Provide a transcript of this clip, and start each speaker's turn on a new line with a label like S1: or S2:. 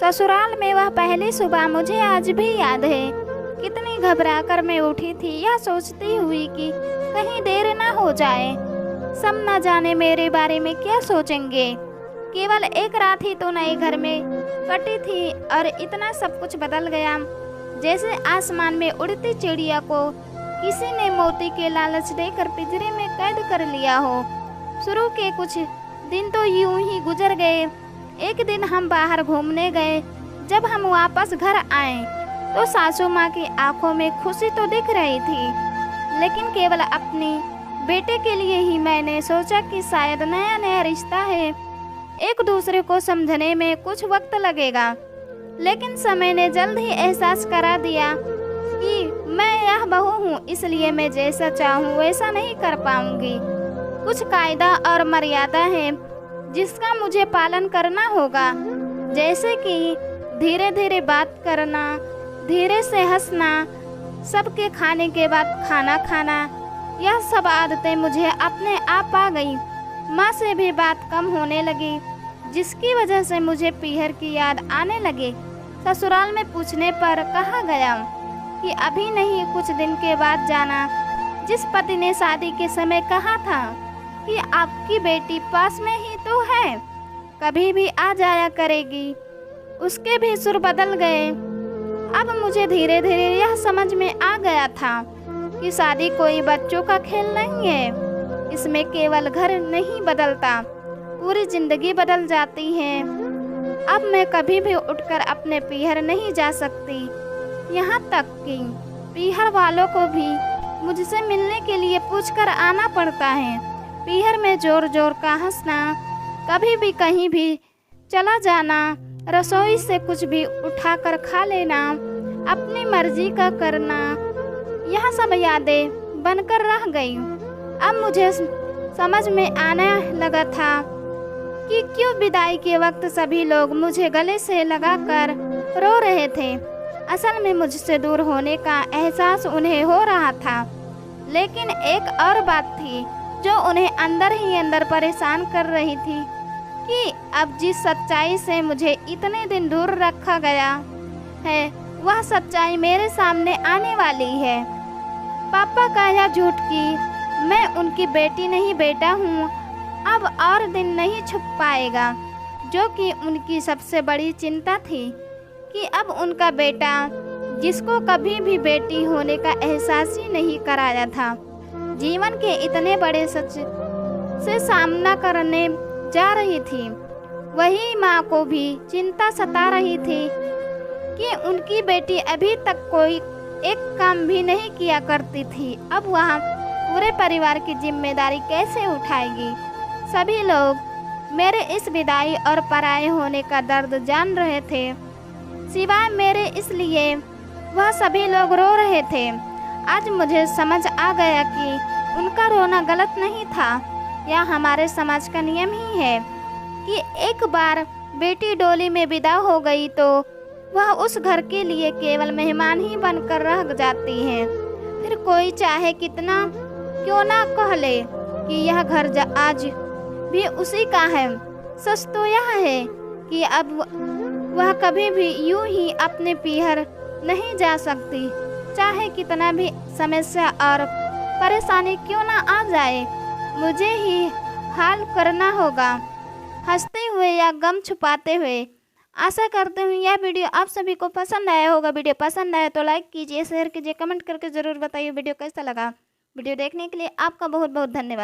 S1: ससुराल में वह पहली सुबह मुझे आज भी याद है। कितनी घबराकर मैं उठी थी, यह सोचती हुई कि कहीं देर ना हो जाए। सब न जाने मेरे बारे में क्या सोचेंगे। केवल एक रात ही तो नए घर में कटी थी और इतना सब कुछ बदल गया, जैसे आसमान में उड़ती चिड़िया को किसी ने मोती के लालच देकर पिंजरे में कैद कर लिया हो। शुरू के कुछ दिन तो यूं ही गुजर गए। एक दिन हम बाहर घूमने गए। जब हम वापस घर आए तो सासू माँ की आंखों में खुशी तो दिख रही थी, लेकिन केवल अपनी बेटे के लिए ही। मैंने सोचा कि शायद नया नया रिश्ता है, एक दूसरे को समझने में कुछ वक्त लगेगा, लेकिन समय ने जल्द ही एहसास करा दिया कि मैं यह बहू हूँ, इसलिए मैं जैसा चाहूँ वैसा नहीं कर पाऊंगी। कुछ कायदा और मर्यादा है जिसका मुझे पालन करना होगा, जैसे कि धीरे धीरे बात करना, धीरे से हंसना, सबके खाने के बाद खाना खाना। यह सब आदतें मुझे अपने आप आ गई। माँ से भी बात कम होने लगी, जिसकी वजह से मुझे पीहर की याद आने लगी। ससुराल में पूछने पर कहा गया कि अभी नहीं, कुछ दिन के बाद जाना। जिस पति ने शादी के समय कहा था कि आपकी बेटी पास में ही तो है, कभी भी आ जाया करेगी, उसके भी सुर बदल गए। अब मुझे धीरे धीरे यह समझ में आ गया था कि शादी कोई बच्चों का खेल नहीं है। इसमें केवल घर नहीं बदलता, पूरी जिंदगी बदल जाती है। अब मैं कभी भी उठकर अपने पीहर नहीं जा सकती, यहाँ तक कि पीहर वालों को भी मुझसे मिलने के लिए पूछकर आना पड़ता है। पीहर में जोर जोर का हंसना, कभी भी कहीं भी चला जाना, रसोई से कुछ भी उठाकर खा लेना, अपनी मर्जी का करना, यह सब यादें बनकर रह गई। अब मुझे समझ में आने लगा था कि क्यों विदाई के वक्त सभी लोग मुझे गले से लगाकर रो रहे थे। असल में मुझसे दूर होने का एहसास उन्हें हो रहा था, लेकिन एक और बात थी जो उन्हें अंदर ही अंदर परेशान कर रही थी कि अब जिस सच्चाई से मुझे इतने दिन दूर रखा गया है, वह सच्चाई मेरे सामने आने वाली है। पापा का यह झूठ कि मैं उनकी बेटी नहीं बेटा हूँ अब और दिन नहीं छुप पाएगा, जो कि उनकी सबसे बड़ी चिंता थी कि अब उनका बेटा, जिसको कभी भी बेटी होने का एहसास ही नहीं कराया था, जीवन के इतने बड़े सच से सामना करने जा रही थी। वही माँ को भी चिंता सता रही थी कि उनकी बेटी अभी तक कोई एक काम भी नहीं किया करती थी, अब वह पूरे परिवार की जिम्मेदारी कैसे उठाएगी। सभी लोग मेरे इस विदाई और पराये होने का दर्द जान रहे थे, सिवाय मेरे, इसलिए वह सभी लोग रो रहे थे। आज मुझे समझ आ गया कि उनका रोना गलत नहीं था, यह हमारे समाज का नियम ही है कि एक बार बेटी डोली में विदा हो गई तो वह उस घर के लिए केवल मेहमान ही बनकर रह जाती है। फिर कोई चाहे कितना क्यों ना कह ले कि यह घर आज भी उसी का है। सच तो यह है कि अब वह कभी भी यूं ही अपने पीहर नहीं जा सकती, चाहे कितना भी समस्या और परेशानी क्यों ना आ जाए, मुझे ही हाल करना होगा, हंसते हुए या गम छुपाते हुए। आशा करते हूँ यह वीडियो आप सभी को पसंद आया होगा। वीडियो पसंद आया तो लाइक कीजिए, शेयर कीजिए, कमेंट करके ज़रूर बताइए वीडियो कैसा लगा। वीडियो देखने के लिए आपका बहुत बहुत धन्यवाद।